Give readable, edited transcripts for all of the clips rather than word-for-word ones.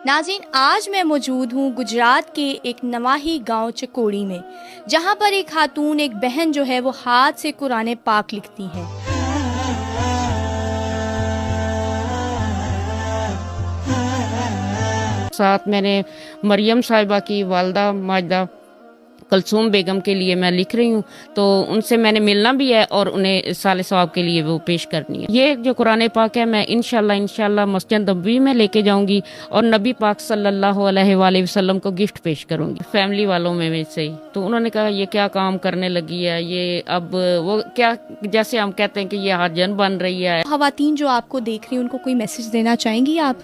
नाज़रीन, आज मैं मौजूद हूँ गुजरात के एक नवाही गांव चकोड़ी में, जहाँ पर एक खातून, एक बहन जो है वो हाथ से कुरान पाक लिखती हैं। साथ मैंने मरियम साहिबा की वालदा माजदा कलसूम बेगम के लिए मैं लिख रही हूँ, तो उनसे मैंने मिलना भी है और उन्हें साले सवाब के लिए वो पेश करनी है। ये जो कुरान पाक है मैं इंशाल्लाह मस्जिद नबवी में लेके जाऊंगी और नबी पाक सल्लल्लाहु अलैहि वसल्लम को गिफ्ट पेश करूंगी फैमिली वालों में से ही। तो उन्होंने कहा ये क्या काम करने लगी है, ये अब वो क्या, जैसे हम कहते हैं कि ये हरजन बन रही है। ख़वातीन जो आपको देख रही हैं उनको कोई मैसेज देना चाहेंगी आप?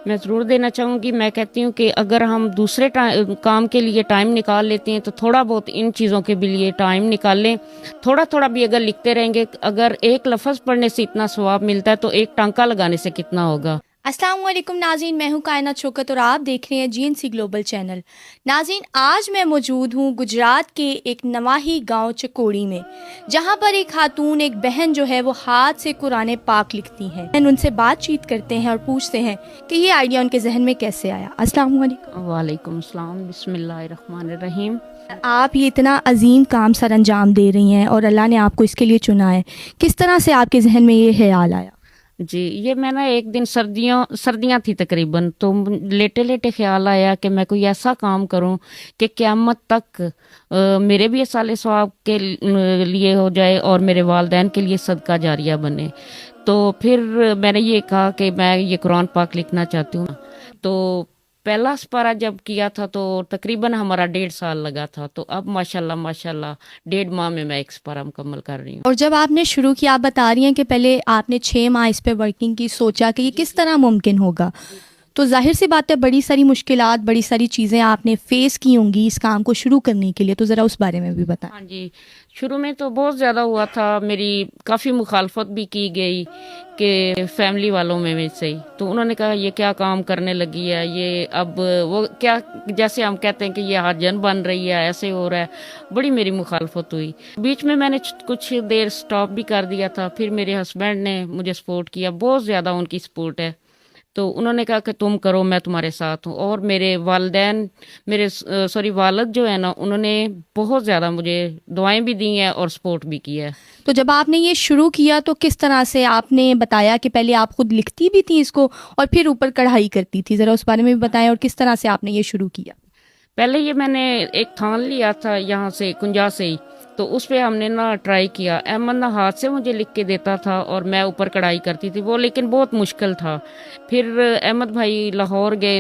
मैं ज़रूर देना चाहूँगी। मैं कहती हूँ कि अगर हम दूसरे काम के लिए टाइम निकाल लेते हैं तो थोड़ा बहुत इन चीज़ों के भी लिए टाइम निकाल लें। थोड़ा थोड़ा भी अगर लिखते रहेंगे, अगर एक लफ्ज़ पढ़ने से इतना सवाब मिलता है तो एक टांका लगाने से कितना होगा। अस्सलाम वालेकुम नाज़रीन, मैं हूँ कायनात शौकत और आप देख रहे हैं जीएनसी ग्लोबल चैनल। नाज़रीन, आज मैं मौजूद हूँ गुजरात के एक नवाही गांव चकोड़ी में, जहाँ पर एक खातून, एक बहन जो है वो हाथ से कुरान पाक लिखती हैं। उनसे बातचीत करते हैं और पूछते हैं कि ये आइडिया उनके जहन में कैसे आया। अस्सलाम वालेकुम। वालेकुम अस्सलाम, बिस्मिल्लाहिर्रहमानिर्रहीम। आप ये इतना अजीम काम सर अंजाम दे रही हैं और अल्लाह ने आपको इसके लिए चुना है, किस तरह से आपके जहन में ये ख्याल आया? जी, ये मैं ना एक दिन सर्दियाँ थी तकरीबन, तो लेटे लेटे ख्याल आया कि मैं कोई ऐसा काम करूं कि क़यामत तक मेरे भी साले सवाब के लिए हो जाए और मेरे वालिदैन के लिए सदका जारिया बने। तो फिर मैंने ये कहा कि मैं ये कुरान पाक लिखना चाहती हूँ। तो पहला सपारा जब किया था तो तकरीबन हमारा 1.5 साल लगा था, तो अब माशाल्लाह 1.5 माह में मैं एक सपारा मुकम्मल कर रही हूँ। और जब आपने शुरू किया, आप बता रही हैं कि पहले आपने 6 माह इस पे वर्किंग की, सोचा कि ये किस तरह मुमकिन होगा, तो जाहिर सी बात है बड़ी सारी मुश्किलात, बड़ी सारी चीज़ें आपने फेस की होंगी इस काम को शुरू करने के लिए, तो ज़रा उस बारे में भी बताएं। हाँ जी, शुरू में तो बहुत ज़्यादा हुआ था, मेरी काफ़ी मुखालफत भी की गई कि फैमिली वालों में से ही। तो उन्होंने कहा ये क्या काम करने लगी है, ये अब वो क्या, जैसे हम कहते हैं कि ये हरजन बन रही है, ऐसे हो रहा है। बड़ी मेरी मुखालफत हुई। बीच में मैंने कुछ देर स्टॉप भी कर दिया था, फिर मेरे हस्बैंड ने मुझे सपोर्ट किया, बहुत ज़्यादा उनकी सपोर्ट है। तो उन्होंने कहा कि तुम करो, मैं तुम्हारे साथ हूँ। और मेरे वालिदैन, वालिद जो है ना, उन्होंने बहुत ज़्यादा मुझे दुआएं भी दी हैं और सपोर्ट भी किया है। तो जब आपने ये शुरू किया तो किस तरह से, आपने बताया कि पहले आप खुद लिखती भी थी इसको और फिर ऊपर कढ़ाई करती थी, ज़रा उस बारे में भी बताएं और किस तरह से आपने ये शुरू किया? पहले ये मैंने एक थान लिया था यहाँ से कुंजा से ही, तो उस पे हमने ना ट्राई किया। अहमद ना हाथ से मुझे लिख के देता था और मैं ऊपर कढ़ाई करती थी वो, लेकिन बहुत मुश्किल था। फिर अहमद भाई लाहौर गए